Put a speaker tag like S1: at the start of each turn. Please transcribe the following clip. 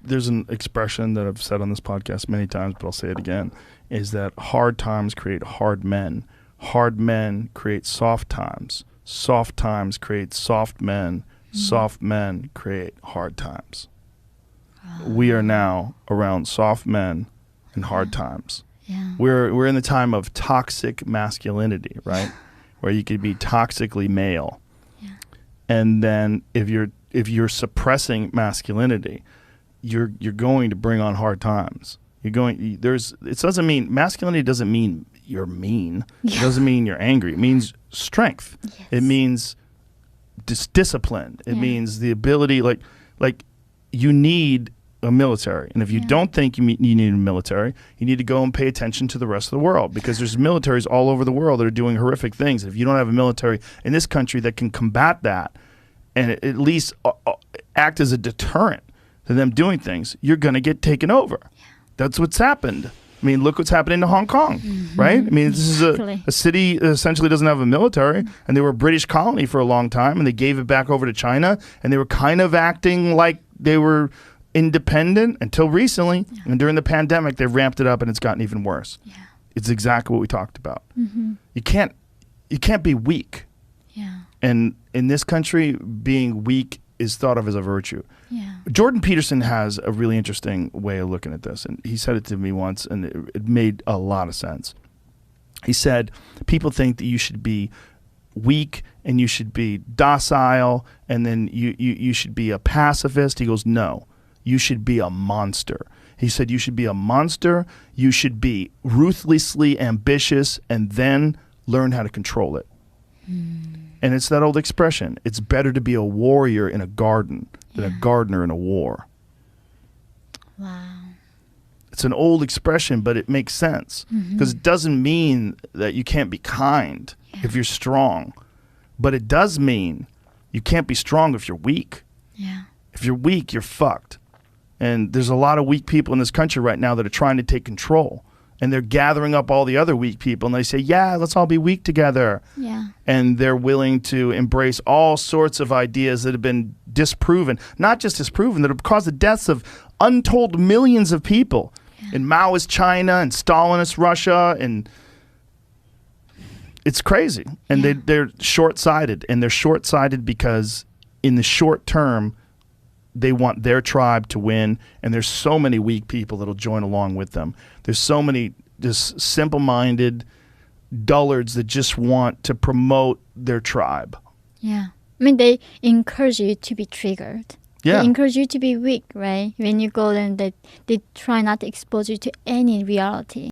S1: there's an expression that I've said on this podcast many times, but I'll say it again, is that hard times create hard men. Hard men create soft times. Soft times create soft men. Soft men create hard times. We are now around soft men and hard times.
S2: Yeah.
S1: We're in the time of toxic masculinity, right? Where you could be toxically male.
S2: Yeah.
S1: And then if you're suppressing masculinity, you're going to bring on hard times. It doesn't mean masculinity doesn't mean you're mean.
S2: Yeah.
S1: It doesn't mean you're angry. It means strength.
S2: Yes.
S1: It means discipline. It means the ability, like you need a military. And if you don't think you need a military, you need to go and pay attention to the rest of the world, because there's militaries all over the world that are doing horrific things. If you don't have a military in this country that can combat that and at least act as a deterrent to them doing things, you're going to get taken over. Yeah. That's what's happened. I mean, look what's happening to Hong Kong, right? I mean, this is a city that essentially doesn't have a military, and they were a British colony for a long time, and they gave it back over to China, and they were kind of acting like they were independent until recently. Yeah. And during the pandemic, they ramped it up, and it's gotten even worse. Yeah. It's exactly what we talked about. Mm-hmm. You can't be weak.
S2: Yeah. And
S1: in this country, being weak is thought of as a virtue.
S2: Yeah.
S1: Jordan Peterson has a really interesting way of looking at this, and he said it to me once, and it made a lot of sense. He said, people think that you should be weak and you should be docile, and then you should be a pacifist. He goes, no, you should be a monster. He said, you should be a monster, you should be ruthlessly ambitious, and then learn how to control it. And it's that old expression, it's better to be a warrior in a garden than a gardener in a war.
S2: Wow.
S1: It's an old expression, but it makes sense, because it doesn't mean that you can't be kind if you're strong, but it does mean you can't be strong if you're weak.
S2: Yeah.
S1: If you're weak, you're fucked. And there's a lot of weak people in this country right now that are trying to take control. And they're gathering up all the other weak people, and they say, yeah, let's all be weak together.
S2: Yeah.
S1: And they're willing to embrace all sorts of ideas that have been disproven, not just disproven, that have caused the deaths of untold millions of people in Maoist China and Stalinist Russia. And it's crazy. And they're short-sighted. And they're short-sighted because in the short term, they want their tribe to win, and there's so many weak people that'll join along with them. There's so many just simple-minded dullards that just want to promote their tribe.
S2: Yeah. I mean, they encourage you to be triggered.
S1: Yeah.
S2: They encourage you to be weak, right? When you go there, they try not to expose you to any reality.